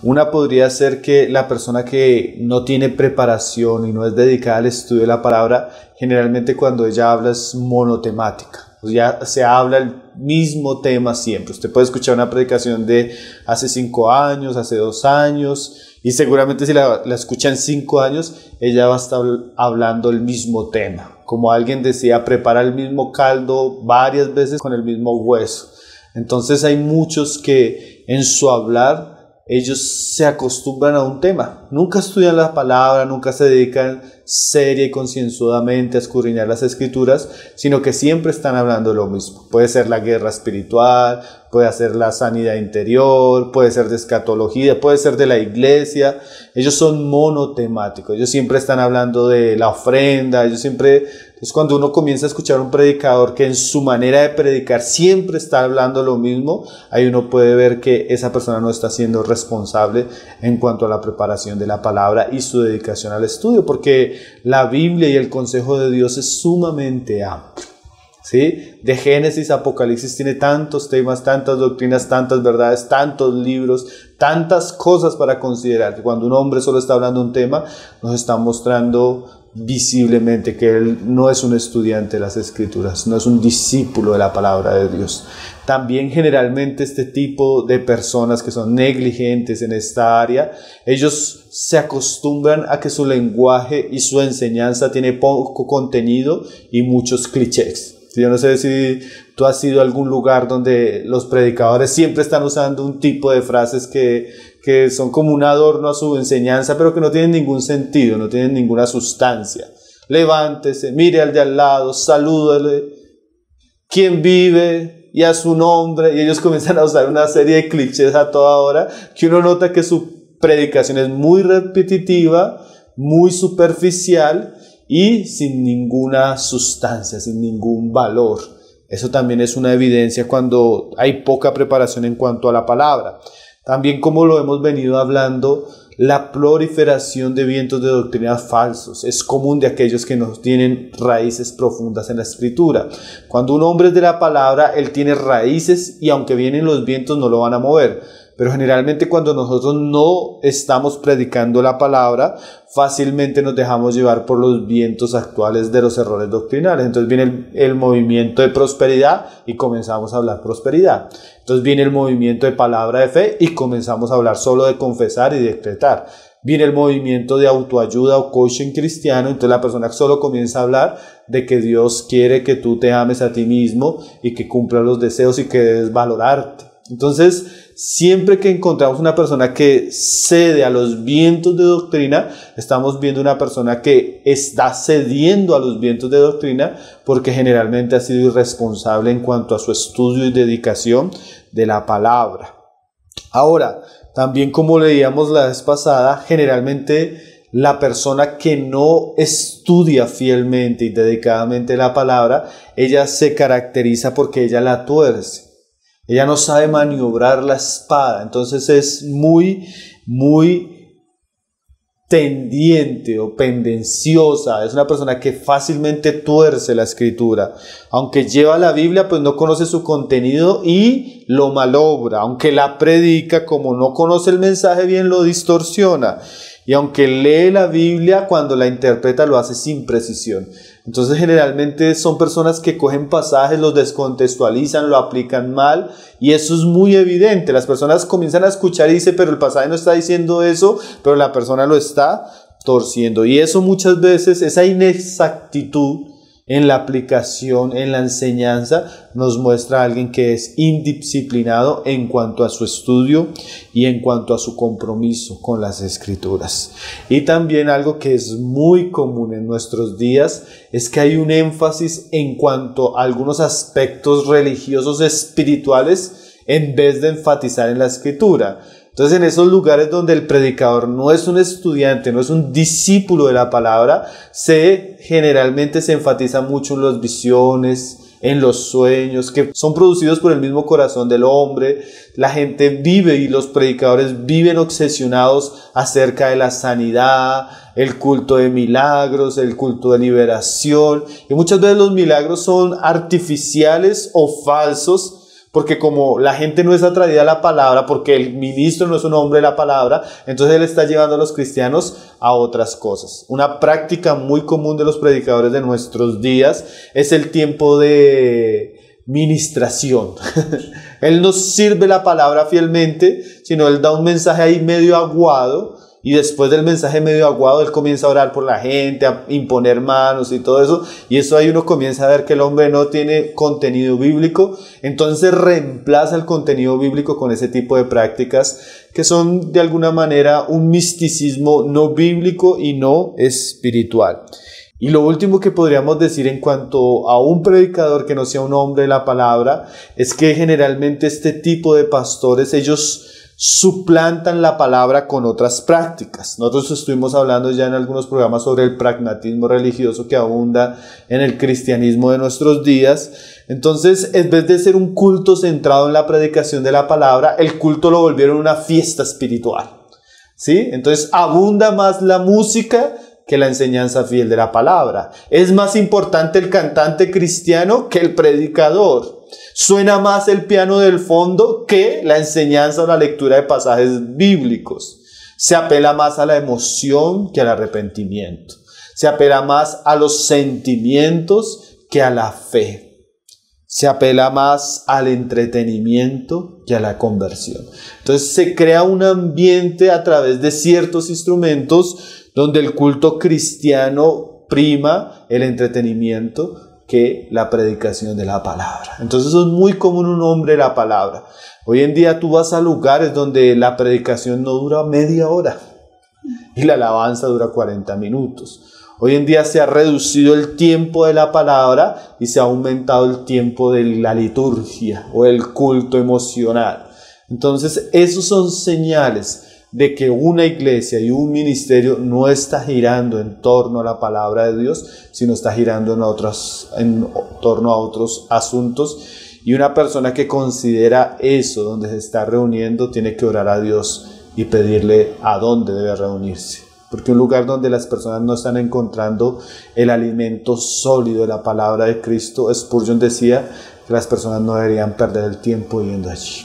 Una podría ser que la persona que no tiene preparación y no es dedicada al estudio de la palabra, generalmente cuando ella habla es monotemática. Ya se habla el mismo tema siempre. Usted puede escuchar una predicación de hace 5 años, hace 2 años, y seguramente si la escucha en 5 años, ella va a estar hablando el mismo tema. Como alguien decía, prepara el mismo caldo varias veces con el mismo hueso. Entonces hay muchos que en su hablar ellos se acostumbran a un tema, nunca estudian la palabra, nunca se dedican seria y concienzudamente a escudriñar las escrituras, sino que siempre están hablando de lo mismo. Puede ser la guerra espiritual, puede ser la sanidad interior, puede ser de escatología, puede ser de la iglesia. Ellos son monotemáticos, ellos siempre están hablando de la ofrenda, ellos siempre... Entonces cuando uno comienza a escuchar un predicador que en su manera de predicar siempre está hablando lo mismo, ahí uno puede ver que esa persona no está siendo responsable en cuanto a la preparación de la palabra y su dedicación al estudio, porque la Biblia y el consejo de Dios es sumamente amplio. ¿Sí? De Génesis a Apocalipsis tiene tantos temas, tantas doctrinas, tantas verdades, tantos libros, tantas cosas para considerar, que cuando un hombre solo está hablando un tema, nos está mostrando visiblemente que él no es un estudiante de las escrituras, no es un discípulo de la palabra de Dios. También generalmente este tipo de personas que son negligentes en esta área, ellos se acostumbran a que su lenguaje y su enseñanza tiene poco contenido y muchos clichés. Yo no sé si tú has ido a algún lugar donde los predicadores siempre están usando un tipo de frases que son como un adorno a su enseñanza, pero que no tienen ningún sentido, no tienen ninguna sustancia. Levántese, mire al de al lado, salúdale, quién vive y a su nombre, y ellos comienzan a usar una serie de clichés a toda hora, que uno nota que su predicación es muy repetitiva, muy superficial, y sin ninguna sustancia, sin ningún valor. Eso también es una evidencia cuando hay poca preparación en cuanto a la palabra. También, como lo hemos venido hablando, la proliferación de vientos de doctrinas falsos es común de aquellos que no tienen raíces profundas en la escritura. Cuando un hombre es de la palabra, él tiene raíces y aunque vienen los vientos no lo van a mover. Pero generalmente cuando nosotros no estamos predicando la palabra, fácilmente nos dejamos llevar por los vientos actuales de los errores doctrinales. Entonces viene el movimiento de prosperidad y comenzamos a hablar prosperidad. Entonces viene el movimiento de palabra de fe y comenzamos a hablar solo de confesar y decretar. Viene el movimiento de autoayuda o coaching cristiano, entonces la persona solo comienza a hablar de que Dios quiere que tú te ames a ti mismo y que cumplas los deseos y que debes valorarte. Entonces, siempre que encontramos una persona que cede a los vientos de doctrina, estamos viendo una persona que está cediendo a los vientos de doctrina porque generalmente ha sido irresponsable en cuanto a su estudio y dedicación de la palabra. Ahora, también como leíamos la vez pasada, generalmente la persona que no estudia fielmente y dedicadamente la palabra, ella se caracteriza porque ella la tuerce. Ella no sabe maniobrar la espada, entonces es muy tendiente o pendenciosa. Es una persona que fácilmente tuerce la escritura. Aunque lleva la Biblia, pues no conoce su contenido y lo malobra. Aunque la predica, como no conoce el mensaje bien, lo distorsiona. Y aunque lee la Biblia, cuando la interpreta lo hace sin precisión. Entonces generalmente son personas que cogen pasajes, los descontextualizan, lo aplican mal y eso es muy evidente. Las personas comienzan a escuchar y dicen, pero el pasaje no está diciendo eso, pero la persona lo está torciendo. Y eso muchas veces, esa inexactitud en la aplicación, en la enseñanza, nos muestra a alguien que es indisciplinado en cuanto a su estudio y en cuanto a su compromiso con las escrituras. Y también algo que es muy común en nuestros días es que hay un énfasis en cuanto a algunos aspectos religiosos espirituales en vez de enfatizar en la escritura. Entonces, en esos lugares donde el predicador no es un estudiante, no es un discípulo de la palabra, generalmente se enfatiza mucho en las visiones, en los sueños, que son producidos por el mismo corazón del hombre. La gente vive y los predicadores viven obsesionados acerca de la sanidad, el culto de milagros, el culto de liberación. Y muchas veces los milagros son artificiales o falsos, porque como la gente no es atraída a la palabra, porque el ministro no es un hombre de la palabra, entonces él está llevando a los cristianos a otras cosas. Una práctica muy común de los predicadores de nuestros días es el tiempo de ministración. Él no sirve la palabra fielmente, sino él da un mensaje ahí medio aguado, y después del mensaje medio aguado él comienza a orar por la gente, a imponer manos y todo eso, y eso ahí uno comienza a ver que el hombre no tiene contenido bíblico, entonces reemplaza el contenido bíblico con ese tipo de prácticas que son de alguna manera un misticismo no bíblico y no espiritual. Y lo último que podríamos decir en cuanto a un predicador que no sea un hombre de la palabra es que generalmente este tipo de pastores, ellos suplantan la palabra con otras prácticas. Nosotros estuvimos hablando ya en algunos programas sobre el pragmatismo religioso que abunda en el cristianismo de nuestros días. Entonces, en vez de ser un culto centrado en la predicación de la palabra, el culto lo volvieron una fiesta espiritual, ¿sí? Entonces, abunda más la música que la enseñanza fiel de la palabra. Es más importante el cantante cristiano que el predicador. Suena más el piano del fondo que la enseñanza o la lectura de pasajes bíblicos. Se apela más a la emoción que al arrepentimiento. Se apela más a los sentimientos que a la fe. Se apela más al entretenimiento que a la conversión. Entonces se crea un ambiente a través de ciertos instrumentos donde el culto cristiano prima el entretenimiento que la predicación de la palabra. Entonces eso es muy común un hombre de la palabra. Hoy en día tú vas a lugares donde la predicación no dura media hora y la alabanza dura 40 minutos. Hoy en día se ha reducido el tiempo de la palabra y se ha aumentado el tiempo de la liturgia o el culto emocional. Entonces esos son señales de que una iglesia y un ministerio no está girando en torno a la palabra de Dios, sino está girando en torno a otros asuntos. Y una persona que considera eso, donde se está reuniendo, tiene que orar a Dios y pedirle a dónde debe reunirse. Porque un lugar donde las personas no están encontrando el alimento sólido de la palabra de Cristo, Spurgeon decía que las personas no deberían perder el tiempo yendo allí.